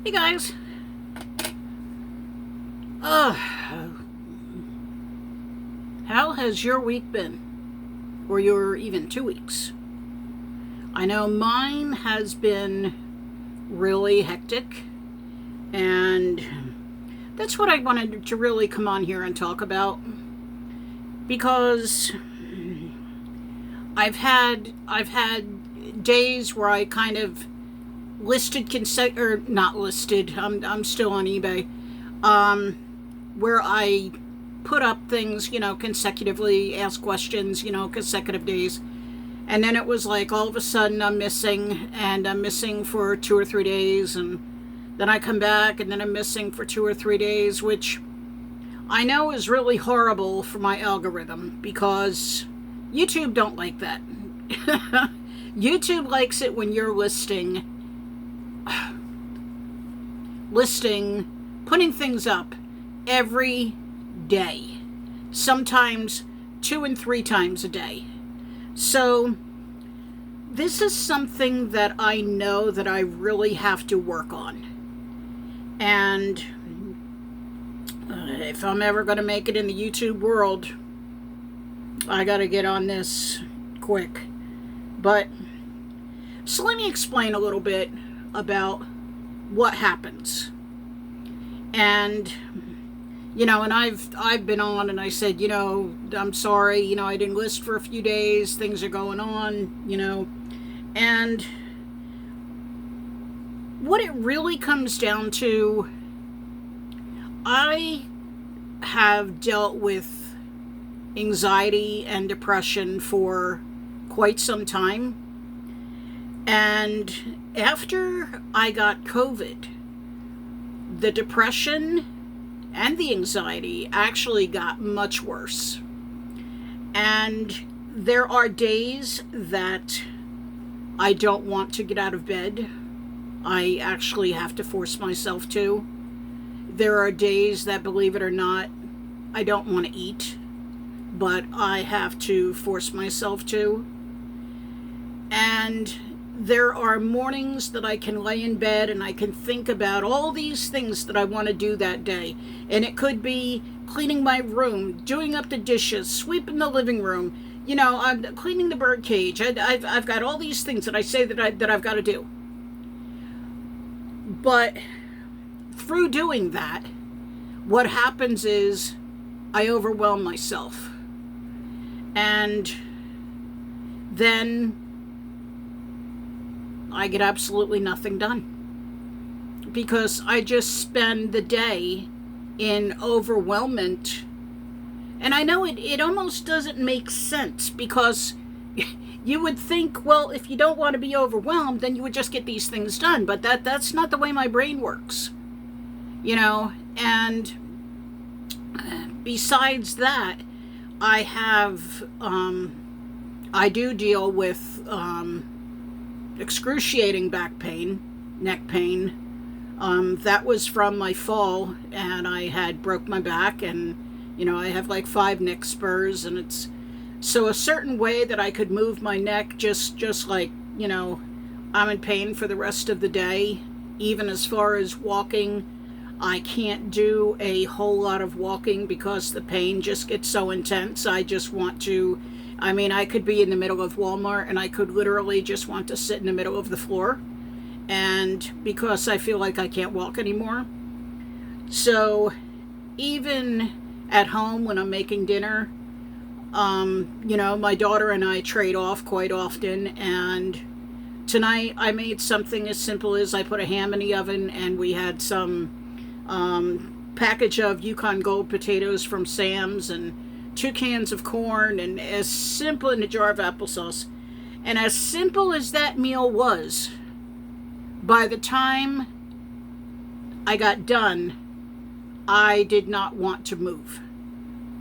Hey guys. Uh, how has your week been? Or your even 2 weeks? I know mine has been really hectic, and that's what I wanted to really come on here and talk about, because I've had days where I kind of listed or not listed. I'm still on eBay. Where I put up things, consecutively, ask questions, consecutive days. And then it was like all of a sudden I'm missing, and I'm missing for 2 or 3 days, and then I come back and then I'm missing for 2 or 3 days, which I know is really horrible for my algorithm because YouTube don't like that. YouTube likes it when you're putting things up every day, sometimes 2 and 3 times a day. So this is something that I know that I really have to work on. And if I'm ever going to make it in the YouTube world, I got to get on this quick. But so let me explain a little bit about what happens. And and I've been on and I said, I'm sorry, I didn't list for a few days, things are going on, and what it really comes down to, I have dealt with anxiety and depression for quite some time. And after I got COVID, the depression and the anxiety actually got much worse. And there are days that I don't want to get out of bed. I actually have to force myself to. There are days that, believe it or not, I don't want to eat, but I have to force myself to. And there are mornings that I can lay in bed and I can think about all these things that I want to do that day. And it could be cleaning my room, doing up the dishes, sweeping the living room, I'm cleaning the bird cage. I've got all these things that I say that I've got to do. But through doing that, what happens is I overwhelm myself. And then I get absolutely nothing done because I just spend the day in overwhelmment. And I know it almost doesn't make sense, because you would think, well, if you don't want to be overwhelmed, then you would just get these things done. But that's not the way my brain works, and besides that, I do deal with excruciating back pain, neck pain. That was from my fall, and I had broke my back, and I have like 5 neck spurs, and it's so a certain way that I could move my neck, just like I'm in pain for the rest of the day. Even as far as walking, I can't do a whole lot of walking because the pain just gets so intense. I just want to, I could be in the middle of Walmart and I could literally just want to sit in the middle of the floor, and because I feel like I can't walk anymore. So even at home when I'm making dinner, my daughter and I trade off quite often, and tonight I made something as simple as I put a ham in the oven, and we had some package of Yukon Gold potatoes from Sam's and 2 cans of corn, and as simple, in a jar of applesauce. And as simple as that meal was, by the time I got done, I did not want to move,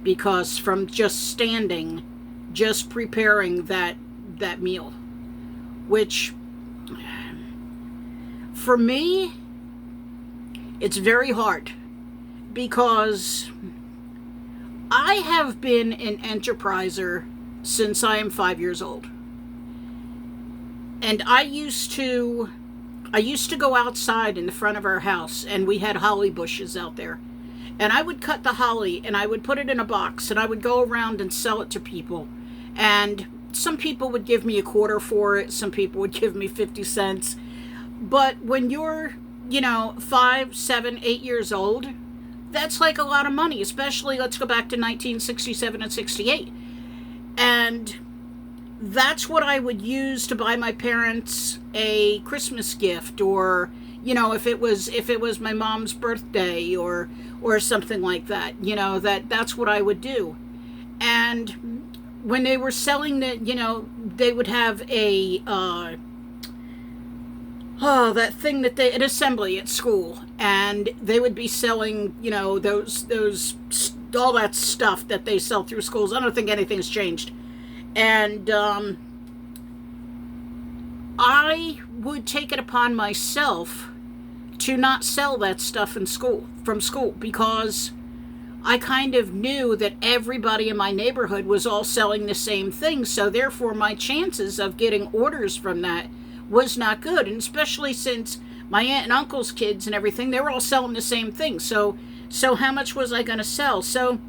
because from just standing, just preparing that meal, which for me, it's very hard, because I have been an enterpriser since I am 5 years old. And I used to I used to go outside in the front of our house, and we had holly bushes out there. And I would cut the holly and I would put it in a box and I would go around and sell it to people. And some people would give me a quarter for it, some people would give me 50 cents. But when you're, 5, 7, 8 years old, that's like a lot of money, especially let's go back to 1967 and 68. And that's what I would use to buy my parents a Christmas gift, or if it was my mom's birthday, or something like that. That's what I would do. And when they were selling they would have a that thing that an assembly at school, and they would be selling those all that stuff that they sell through schools. I don't think anything's changed. And I would take it upon myself to not sell that stuff from school, because I kind of knew that everybody in my neighborhood was all selling the same thing, so therefore my chances of getting orders from that was not good. And especially since my aunt and uncle's kids and everything, they were all selling the same thing, so how much was I going to sell? So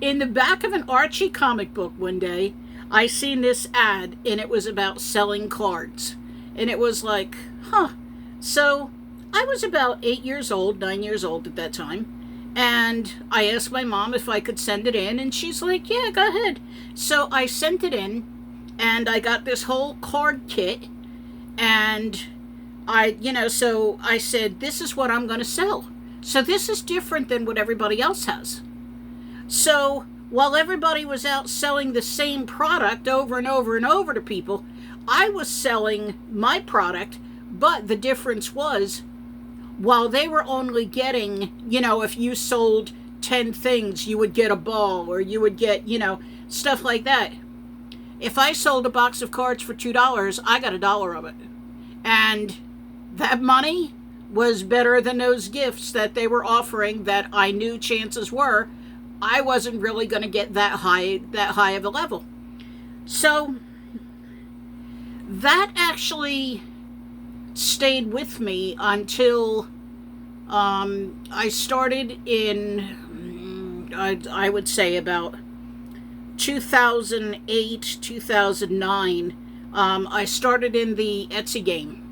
in the back of an Archie comic book one day, I seen this ad, and it was about selling cards. And it was like, So I was about 9 years old at that time. And I asked my mom if I could send it in, and she's like, yeah, go ahead. So I sent it in, and I got this whole card kit. And so I said, this is what I'm going to sell. So this is different than what everybody else has. So while everybody was out selling the same product over and over and over to people, I was selling my product, but the difference was, while they were only getting, if you sold 10 things, you would get a ball, or you would get, stuff like that. If I sold a box of cards for $2, I got $1 of it. And that money was better than those gifts that they were offering, that I knew chances were I wasn't really going to get that high of a level. So that actually stayed with me until I started in, I would say about 2008, 2009. I started in the Etsy game.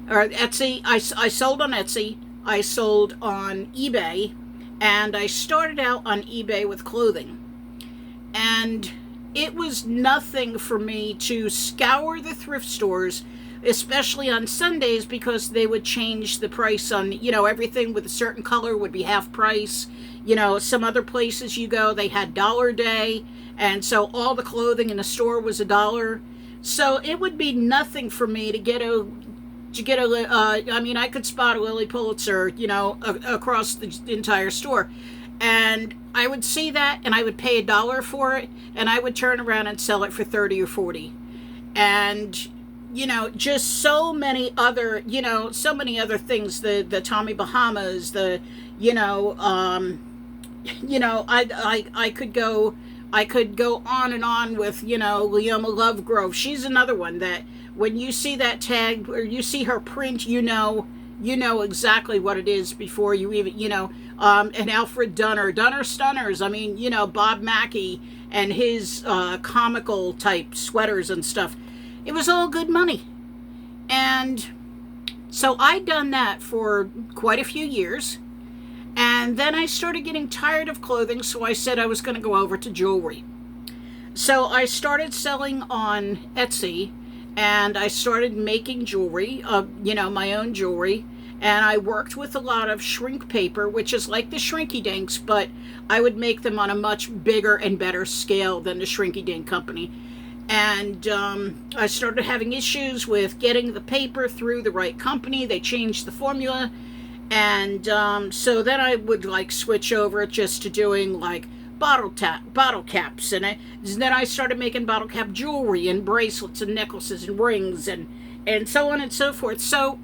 Or Etsy, I sold on Etsy, I sold on eBay, and I started out on eBay with clothing. And it was nothing for me to scour the thrift stores, especially on Sundays, because they would change the price on, everything with a certain color would be half price. Some other places you go, they had $1 day, and so all the clothing in the store was $1. So it would be nothing for me to get I could spot a Lily Pulitzer, across the entire store. And I would see that, and I would pay $1 for it, and I would turn around and sell it for 30 or 40. And, just so many other things, the Tommy Bahamas, I could go on and on with, Leoma Lovegrove. She's another one that, when you see that tag, or you see her print, you know exactly what it is before you even, and Alfred Dunner Stunners. Bob Mackey and his comical type sweaters and stuff. It was all good money. And so I'd done that for quite a few years. And then I started getting tired of clothing, so I said I was going to go over to jewelry. So I started selling on Etsy, and I started making jewelry, my own jewelry. And I worked with a lot of shrink paper, which is like the Shrinky Dinks, but I would make them on a much bigger and better scale than the Shrinky Dink company. And I started having issues with getting the paper through the right company. They changed the formula. And so then I would switch over just to doing bottle caps. And then I started making bottle cap jewelry and bracelets and necklaces and rings and so on and so forth. So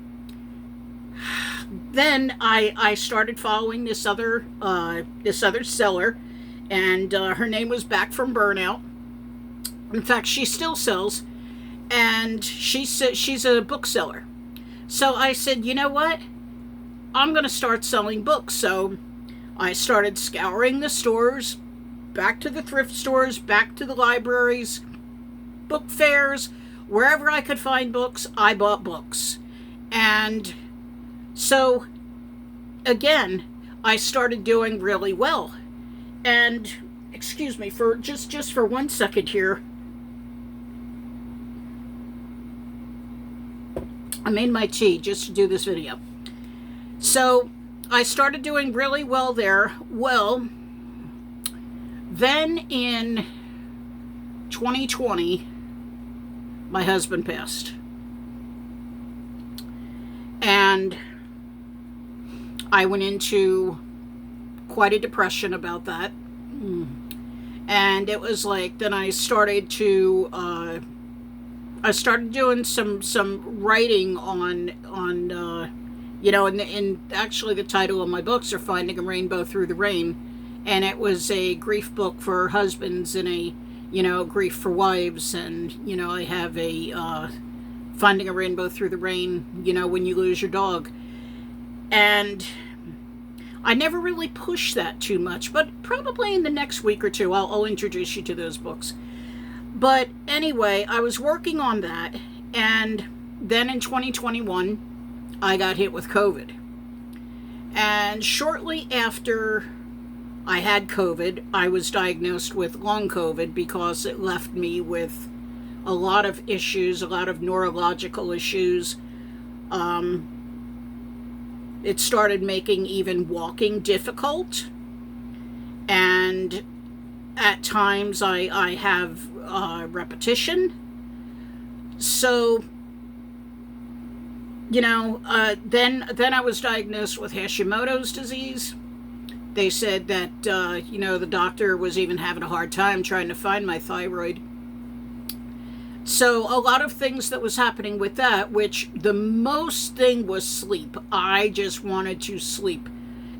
then I started following this other seller, and her name was Back from Burnout. In fact, she still sells. And she said she's a bookseller. So I said, you know what? I'm going to start selling books. So I started scouring the stores, back to the thrift stores, back to the libraries, book fairs, wherever I could find books, I bought books. And so, again, I started doing really well. And, excuse me, for just for 1 second here, I made my tea just to do this video. So, I started doing really well there. Well, then in 2020, my husband passed. And I went into quite a depression about that. And it was like, then I started to, I started doing some writing on and actually the title of my books are Finding a Rainbow Through the Rain. And it was a grief book for husbands and a, grief for wives. And, I have a Finding a Rainbow Through the Rain, when you lose your dog. And I never really pushed that too much, but probably in the next week or two, I'll introduce you to those books. But anyway, I was working on that. And then in 2021, I got hit with COVID. And shortly after I had COVID, I was diagnosed with long COVID because it left me with a lot of issues, a lot of neurological issues. It started making even walking difficult. And at times I have repetition. So, then I was diagnosed with Hashimoto's disease. They said that, the doctor was even having a hard time trying to find my thyroid. So a lot of things that was happening with that, which the most thing was sleep. I just wanted to sleep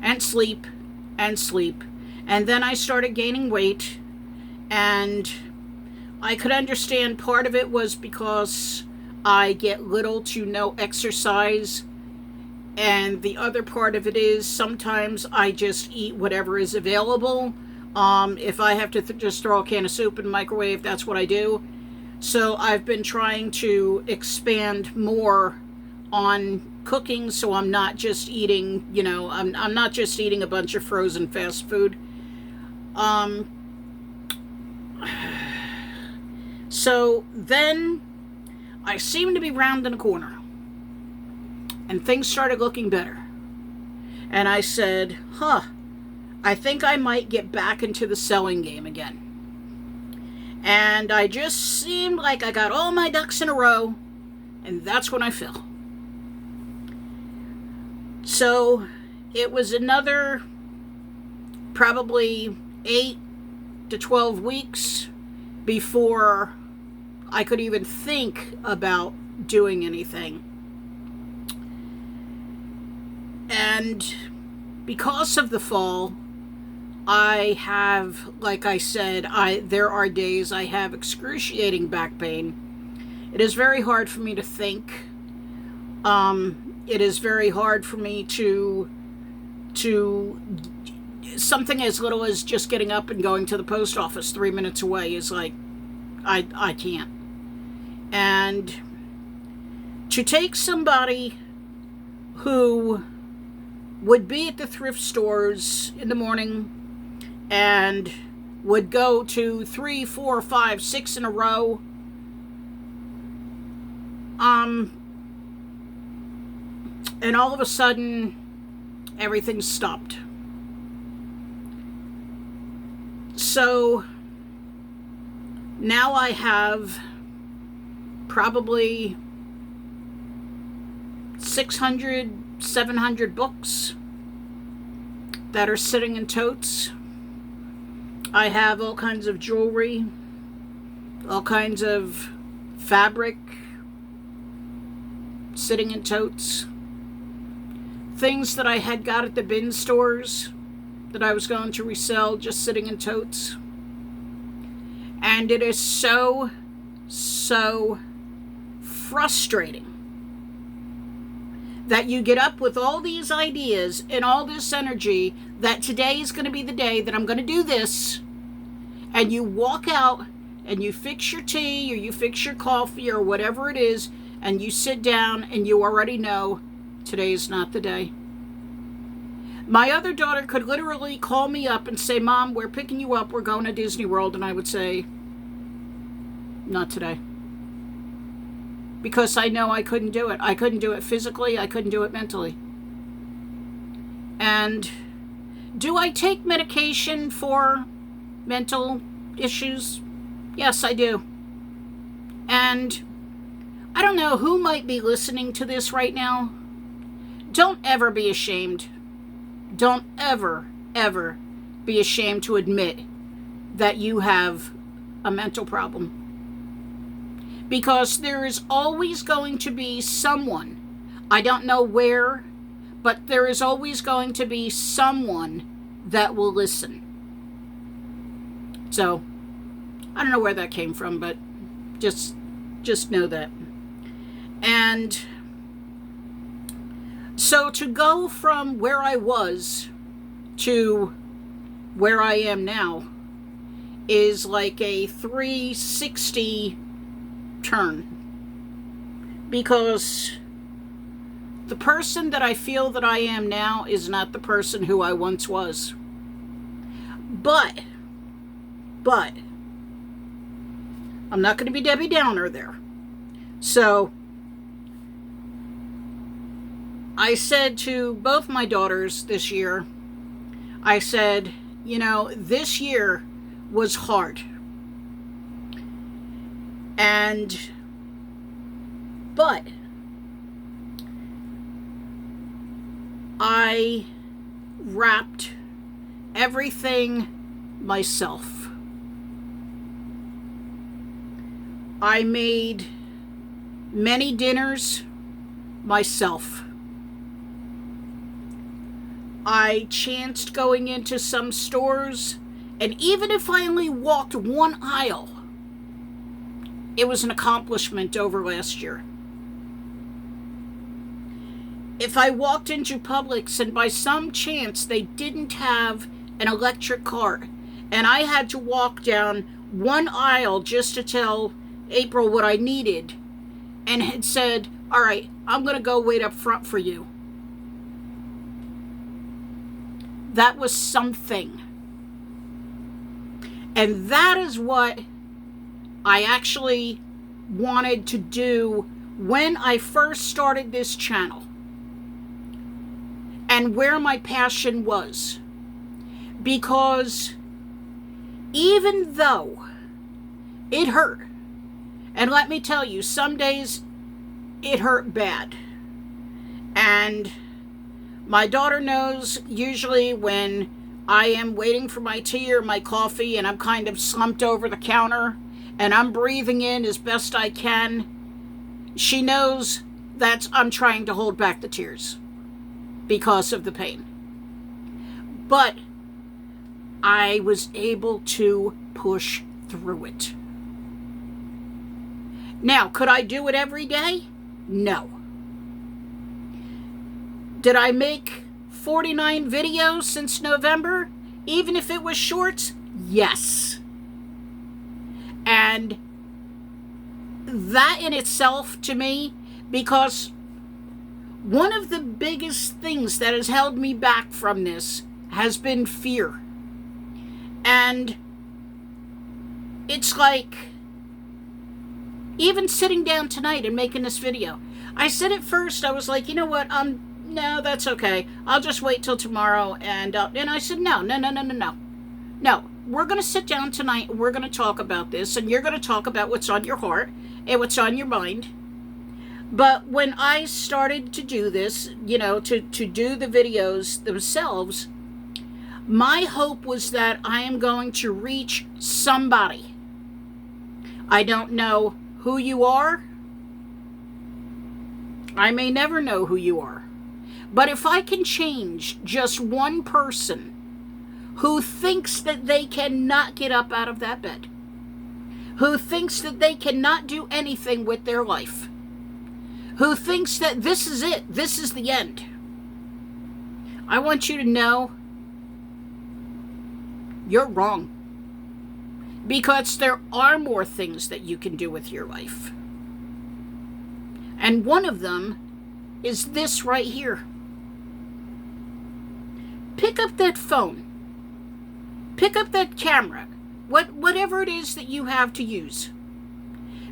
and sleep and sleep. And then I started gaining weight, and I could understand part of it was because I get little to no exercise. And the other part of it is sometimes I just eat whatever is available. If I have to just throw a can of soup in the microwave, that's what I do. So I've been trying to expand more on cooking, so I'm not just eating, I'm not just eating a bunch of frozen fast food. So then I seemed to be rounding a corner. And things started looking better. And I said, I think I might get back into the selling game again. And I just seemed like I got all my ducks in a row. And that's when I fell. So it was another probably 8 to 12 weeks before I could even think about doing anything. And because of the fall, I have, like I said, there are days I have excruciating back pain. It is very hard for me to think. It is very hard for me to something as little as just getting up and going to the post office 3 minutes away is like, I can't. And to take somebody who would be at the thrift stores in the morning and would go to 3, 4, 5, 6 in a row, and all of a sudden everything stopped. So now I have probably 600, 700 books that are sitting in totes. I have all kinds of jewelry, all kinds of fabric sitting in totes. Things that I had got at the bin stores that I was going to resell just sitting in totes. And it is so frustrating that you get up with all these ideas and all this energy that today is going to be the day that I'm going to do this, and you walk out and you fix your tea or you fix your coffee or whatever it is, and you sit down and you already know today is not the day. My other daughter could literally call me up and say, Mom, we're picking you up, we're going to Disney World, and I would say, not today. Because I know I couldn't do it. I couldn't do it physically, I couldn't do it mentally. And do I take medication for mental issues? Yes, I do. And I don't know who might be listening to this right now. Don't ever be ashamed. Don't ever, ever be ashamed to admit that you have a mental problem. Because there is always going to be someone, I don't know where, but there is always going to be someone that will listen. So, I don't know where that came from, but just know that. And so to go from where I was to where I am now is like a 360 turn. Because the person that I feel that I am now is not the person who I once was. But I'm not going to be Debbie Downer there. So I said to both my daughters this year, I said, this year was hard. But I wrapped everything myself. I made many dinners myself. I chanced going into some stores, and even if I only walked one aisle, it was an accomplishment over last year. If I walked into Publix and by some chance they didn't have an electric cart, and I had to walk down one aisle just to tell April what I needed, and had said, all right, I'm going to go wait up front for you. That was something. And that is what I actually wanted to do when I first started this channel. And where my passion was. Because even though it hurt, and let me tell you, some days it hurt bad. And my daughter knows usually when I am waiting for my tea or my coffee and I'm kind of slumped over the counter and I'm breathing in as best I can, she knows that I'm trying to hold back the tears because of the pain. But I was able to push through it. Now, could I do it every day? No. Did I make 49 videos since November? Even if it was shorts? Yes. And that in itself to me, because one of the biggest things that has held me back from this has been fear. And it's like, even sitting down tonight and making this video, I said at first, I was like, you know what, no, that's okay. I'll just wait till tomorrow. And I said, no. No, we're going to sit down tonight and we're going to talk about this. And you're going to talk about what's on your heart and what's on your mind. But when I started to do this, to do the videos themselves, my hope was that I am going to reach somebody. I don't know who you are. I may never know who you are. But if I can change just one person who thinks that they cannot get up out of that bed, who thinks that they cannot do anything with their life, who thinks that this is it, this is the end. I want you to know you're wrong. Because there are more things that you can do with your life. And one of them is this right here. Pick up that phone. Pick up that camera. Whatever it is that you have to use.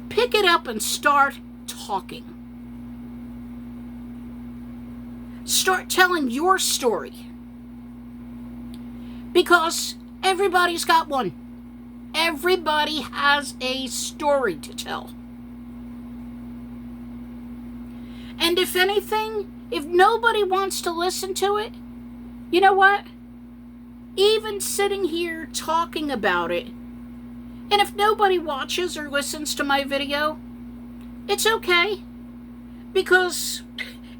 Pick it up and start talking. Start telling your story. Because everybody's got one. Everybody has a story to tell. And if anything, if nobody wants to listen to it, you know what? Even sitting here talking about it, and if nobody watches or listens to my video, it's okay. Because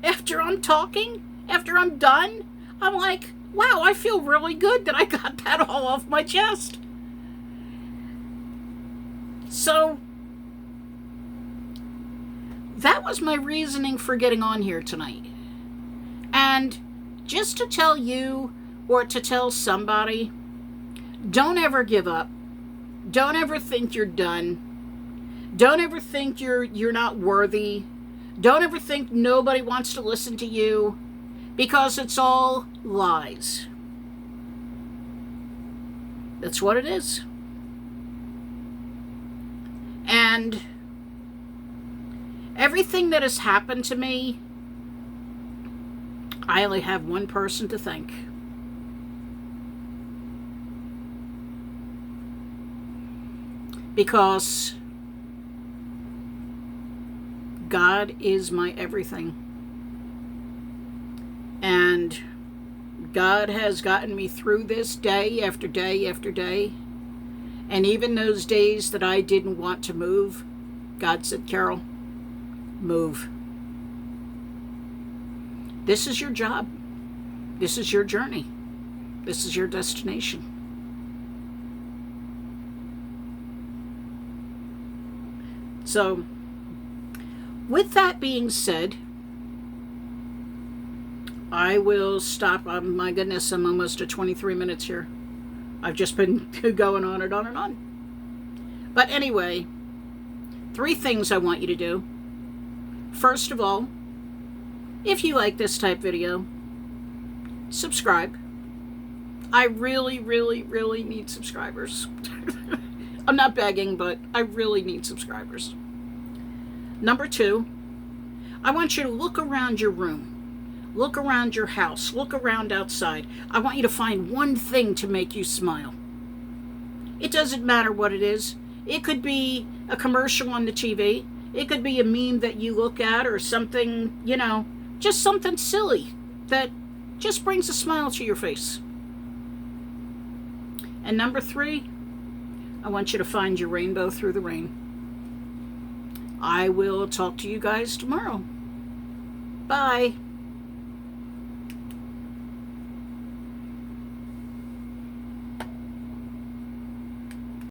after I'm talking, after I'm done, I'm like, wow, I feel really good that I got that all off my chest. So, that was my reasoning for getting on here tonight. And just to tell you, or to tell somebody, don't ever give up. Don't ever think you're done. Don't ever think you're not worthy. Don't ever think nobody wants to listen to you, because it's all lies. That's what it is. And everything that has happened to me, I only have one person to thank. Because God is my everything. And God has gotten me through this day after day after day. And even those days that I didn't want to move, God said, Carol, move. This is your job. This is your journey. This is your destination. So, with that being said, I will stop. Oh my goodness, I'm almost at 23 minutes here. I've just been going on and on and on. But anyway, 3 things I want you to do. First of all, if you like this type video, subscribe. I really, really, really need subscribers. I'm not begging, but I really need subscribers. Number 2, I want you to look around your room. Look around your house. Look around outside. I want you to find one thing to make you smile. It doesn't matter what it is. It could be a commercial on the TV. It could be a meme that you look at, or something, just something silly that just brings a smile to your face. And number 3, I want you to find your rainbow through the rain. I will talk to you guys tomorrow. Bye.